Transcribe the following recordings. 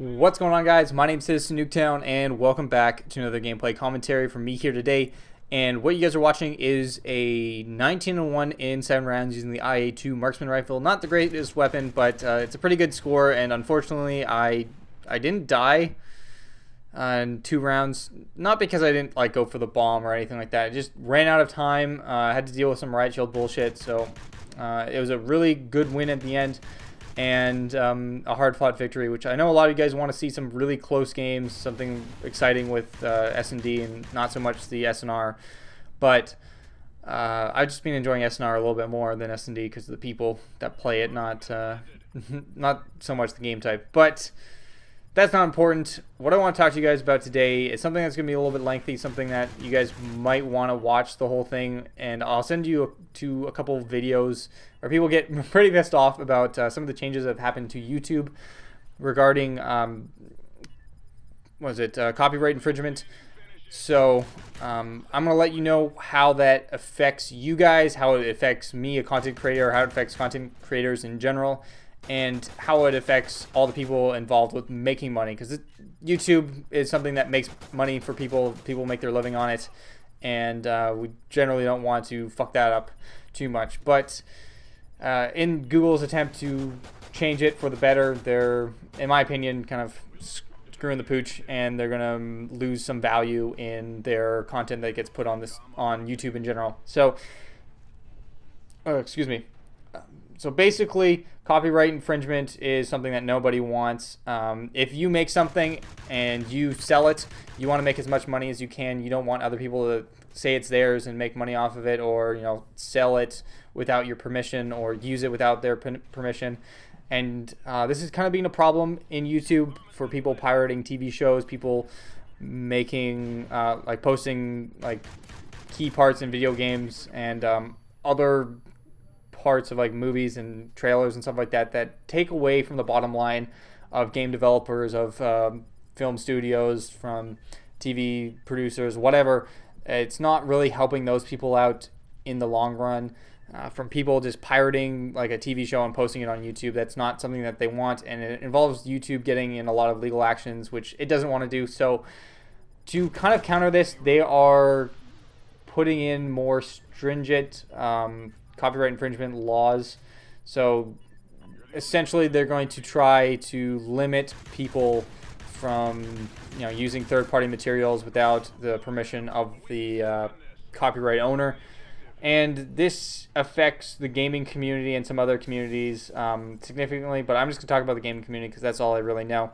What's going on, guys? My name's Citizen Nuketown, and welcome back to another gameplay commentary from me here today. And what you guys are watching is a 19-1 in 7 rounds using the IA-2 marksman rifle. Not the greatest weapon, but it's a pretty good score. And unfortunately, I didn't die in 2 rounds. Not because I didn't go for the bomb or anything like that. I just ran out of time. I had to deal with some riot shield bullshit. So it was a really good win at the end. And a hard-fought victory, which I know a lot of you guys want to see some really close games, something exciting with S&D and not so much the SNR. But I've just been enjoying SNR a little bit more than S&D because of the people that play it, not not so much the game type. But that's not important. What I want to talk to you guys about today is something that's going to be a little bit lengthy, something that you guys might want to watch the whole thing, and I'll send you to a couple of videos where people get pretty pissed off about some of the changes that have happened to YouTube regarding, copyright infringement. So I'm going to let you know how that affects you guys, how it affects me, a content creator, how it affects content creators in general, and how it affects all the people involved with making money, because YouTube is something that makes money for people. People make their living on it, and we generally don't want to fuck that up too much. But in Google's attempt to change it for the better, they're, in my opinion, kind of screwing the pooch, and they're gonna lose some value in their content that gets put on YouTube in general. So, excuse me. So basically, copyright infringement is something that nobody wants. If you make something and you sell it, you want to make as much money as you can. You don't want other people to say it's theirs and make money off of it, or sell it without your permission or use it without their permission. And this is kind of being a problem in YouTube for people pirating TV shows, people making posting key parts in video games and other parts of movies and trailers and stuff like that that take away from the bottom line of game developers, of film studios, from TV producers, whatever. It's not really helping those people out in the long run. From people just pirating a TV show and posting it on YouTube, that's not something that they want, and it involves YouTube getting in a lot of legal actions, which it doesn't want to do. So to kind of counter this, they are putting in more stringent copyright infringement laws. So essentially they're going to try to limit people from using third-party materials without the permission of the copyright owner. And this affects the gaming community and some other communities significantly, but I'm just going to talk about the gaming community because that's all I really know.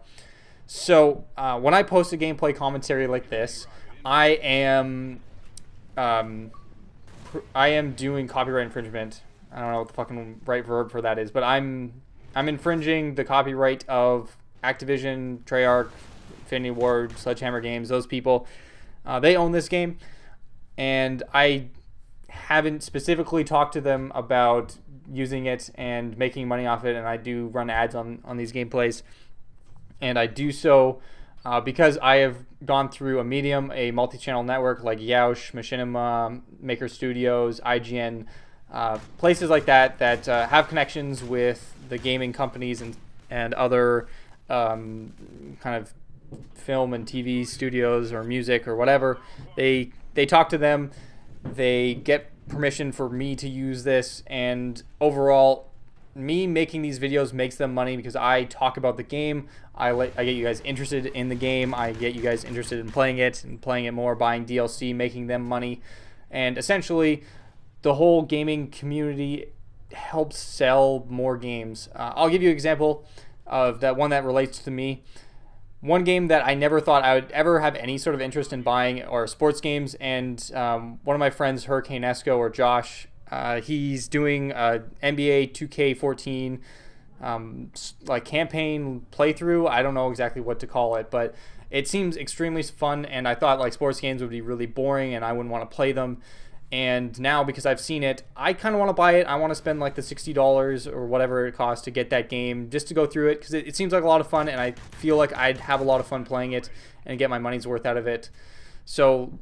So when I post a gameplay commentary like this, I am doing copyright infringement. I don't know what the fucking right verb for that is, but I'm infringing the copyright of Activision, Treyarch, Infinity Ward, Sledgehammer Games, those people. They own this game, and I haven't specifically talked to them about using it and making money off it, and I do run ads on these gameplays, and I do so because I have gone through a medium, a multi-channel network like Yoush, Machinima, Maker Studios, IGN, places like that have connections with the gaming companies and other kind of film and TV studios or music or whatever. They talk to them. They get permission for me to use this, and overall, me making these videos makes them money because I talk about the game. I get you guys interested in the game. I get you guys interested in playing it and playing it more, buying DLC, making them money. And essentially, the whole gaming community helps sell more games. I'll give you an example of that one that relates to me. One game that I never thought I would ever have any sort of interest in buying are sports games, and one of my friends, Hurricane Esco, or Josh, he's doing a NBA 2K14 campaign playthrough. I don't know exactly what to call it, but it seems extremely fun, and I thought sports games would be really boring and I wouldn't want to play them. And now, because I've seen it, I kind of want to buy it. I want to spend the $60 or whatever it costs to get that game, just to go through it, because it seems like a lot of fun, and I feel like I'd have a lot of fun playing it and get my money's worth out of it. So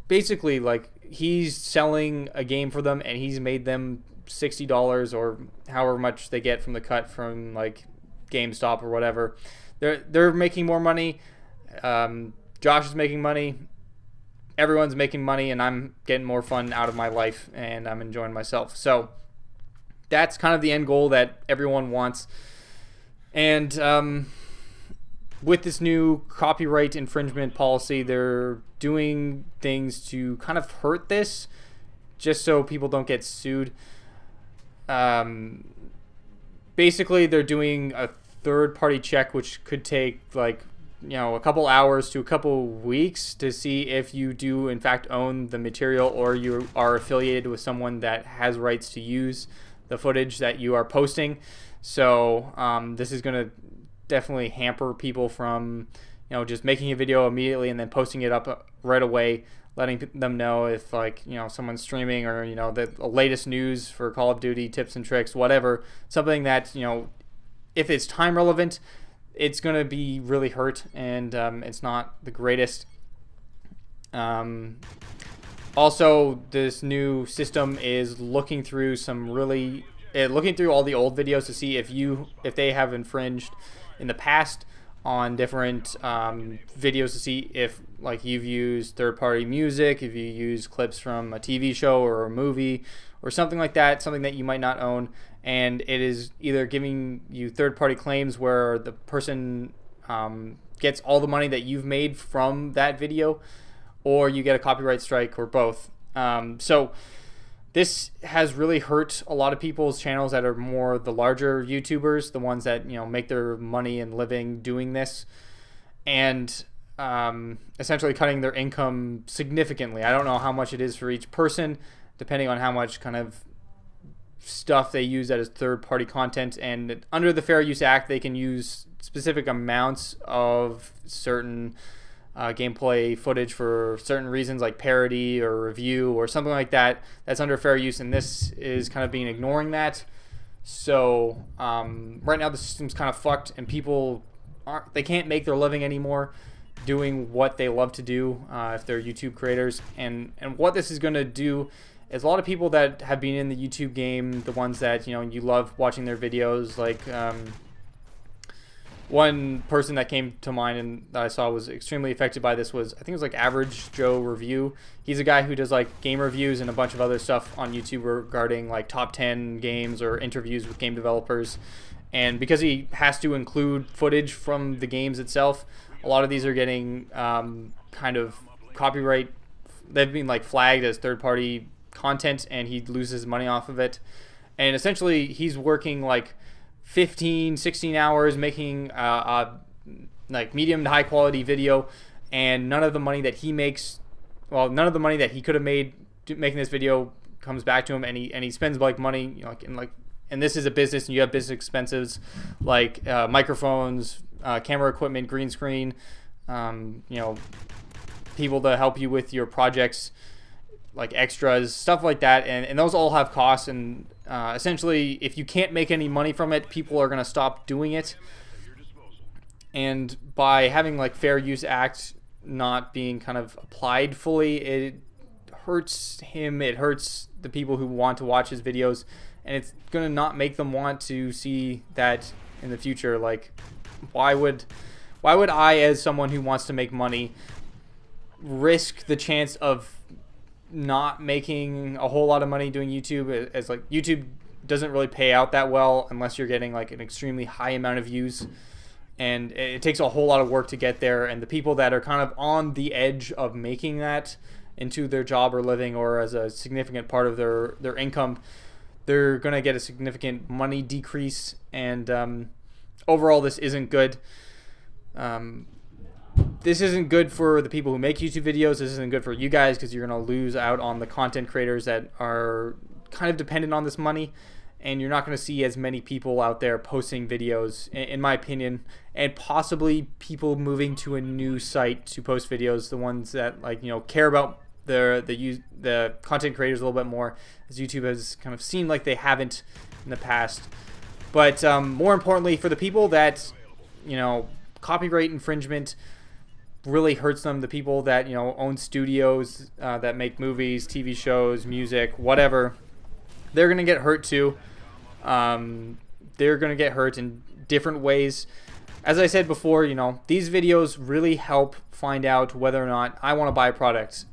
basically, he's selling a game for them, and he's made them $60 or however much they get from the cut from GameStop or whatever. They're making more money. Josh is making money. Everyone's making money, and I'm getting more fun out of my life, and I'm enjoying myself. So that's kind of the end goal that everyone wants. And with this new copyright infringement policy, they're doing things to kind of hurt this, just so people don't get sued. Basically, they're doing a third-party check, which could take like a couple hours to a couple weeks to see if you do in fact own the material or you are affiliated with someone that has rights to use the footage that you are posting. So this is going to definitely hamper people from just making a video immediately and then posting it up right away, letting them know if someone's streaming or the latest news for Call of Duty, tips and tricks, whatever, something that if it's time relevant, it's going to be really hurt, and it's not the greatest. Also, this new system is looking through looking through all the old videos to see if they have infringed in the past on different videos, to see if you've used third-party music, if you use clips from a TV show or a movie or something like that, something that you might not own, and it is either giving you third-party claims where the person gets all the money that you've made from that video, or you get a copyright strike, or both. So this has really hurt a lot of people's channels that are more the larger YouTubers, the ones that make their money and living doing this, and essentially cutting their income significantly. I don't know how much it is for each person, depending on how much kind of stuff they use that is third-party content. And under the Fair Use Act, they can use specific amounts of certain gameplay footage for certain reasons, like parody or review or something like that. That's under fair use, and this is kind of being ignoring that. So right now the system's kind of fucked, and people they can't make their living anymore doing what they love to do if they're YouTube creators. And what this is going to do is a lot of people that have been in the YouTube game, the ones that you love watching their videos, like one person that came to mind and that I saw was extremely affected by this was, I think it was Average Joe Review. He's a guy who does game reviews and a bunch of other stuff on YouTube regarding top 10 games or interviews with game developers. And because he has to include footage from the games itself, a lot of these are getting kind of copyright. They've been flagged as third-party content, and he loses money off of it. And essentially he's working 15, 16 hours making medium to high quality video, and none of the money that he makes, none of the money that he could have made making this video comes back to him, and he spends money and this is a business, and you have business expenses like microphones, camera equipment, green screen, people to help you with your projects, extras, stuff like that, and those all have costs. And essentially, if you can't make any money from it, people are going to stop doing it. And by having Fair Use Act not being kind of applied fully, it hurts him. It hurts the people who want to watch his videos, and it's going to not make them want to see that in the future. Why would I, as someone who wants to make money, risk the chance of not making a whole lot of money doing YouTube, as YouTube doesn't really pay out that well unless you're getting an extremely high amount of views, and it takes a whole lot of work to get there. And the people that are kind of on the edge of making that into their job or living, or as a significant part of their income, they're going to get a significant money decrease. And overall, this isn't good. This isn't good for the people who make YouTube videos. This isn't good for you guys, because you're going to lose out on the content creators that are kind of dependent on this money, and you're not going to see as many people out there posting videos, in my opinion, and possibly people moving to a new site to post videos, the ones that care about the content creators a little bit more, as YouTube has kind of seemed like they haven't in the past. But more importantly, for the people that copyright infringement really hurts them, the people that own studios that make movies, TV shows, music, whatever, they're gonna get hurt too. They're gonna get hurt, and different ways. As I said before, you know, these videos really help find out whether or not I want to buy a product.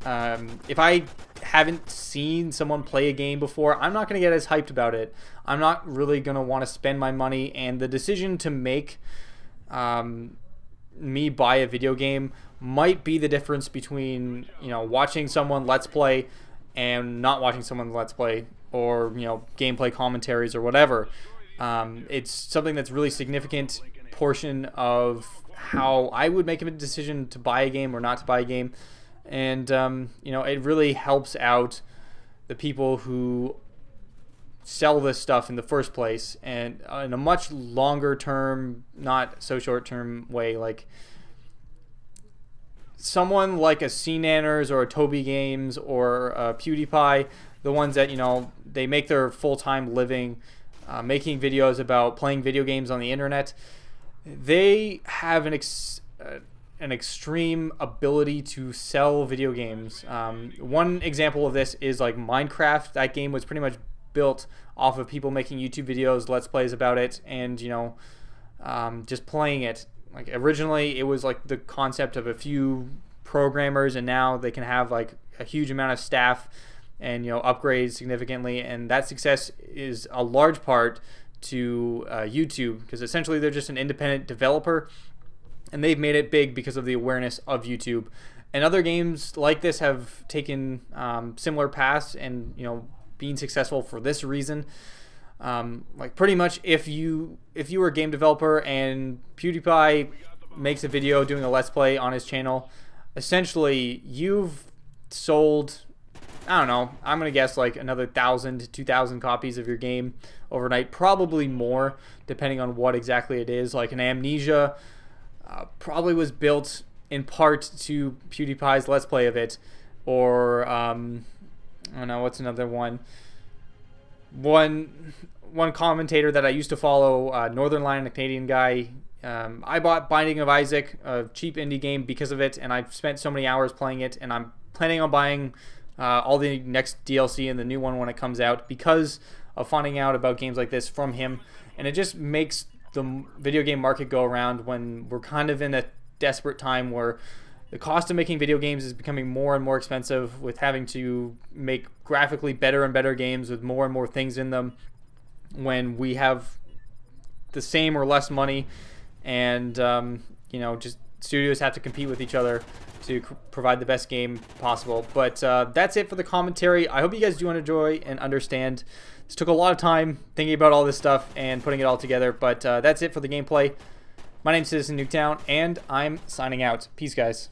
If I haven't seen someone play a game before, I'm not going to get as hyped about it. I'm not really going to want to spend my money, and the decision to make me buy a video game might be the difference between, you know, watching someone Let's Play and not watching someone Let's Play, or, you know, gameplay commentaries or whatever. It's something that's really significant portion of how I would make a decision to buy a game or not to buy a game. And you know, it really helps out the people who sell this stuff in the first place, and in a much longer term, not so short term way. Like someone like a CNanners or a Toby Games or a PewDiePie, the ones that, you know, they make their full-time living making videos about playing video games on the internet. They have an extreme ability to sell video games. One example of this is like Minecraft. That game was pretty much built off of people making YouTube videos, Let's Plays about it, and, you know, just playing it. Like originally it was like the concept of a few programmers, and now they can have like a huge amount of staff and, you know, upgrade significantly. And that success is a large part to YouTube, because essentially they're just an independent developer, and they've made it big because of the awareness of YouTube. And other games like this have taken similar paths and, you know, being successful for this reason. Like pretty much if you were a game developer and PewDiePie makes a video doing a Let's Play on his channel, essentially you've sold, I don't know, I'm gonna guess like another 1,000 to 2,000 copies of your game overnight, probably more depending on what exactly it is. Like an Amnesia probably was built in part to PewDiePie's Let's Play of it, or I don't know, what's another one? One commentator that I used to follow, Northern Lion, a Canadian guy. I bought Binding of Isaac, a cheap indie game, because of it, and I've spent so many hours playing it, and I'm planning on buying all the next DLC and the new one when it comes out, because of finding out about games like this from him. And it just makes the video game market go around when we're kind of in a desperate time where the cost of making video games is becoming more and more expensive, with having to make graphically better and better games with more and more things in them, when we have the same or less money. And you know, just studios have to compete with each other to provide the best game possible. But that's it for the commentary. I hope you guys do enjoy and understand. This took a lot of time thinking about all this stuff and putting it all together, but that's it for the gameplay. My name's Citizen Nuketown, and I'm signing out. Peace, guys.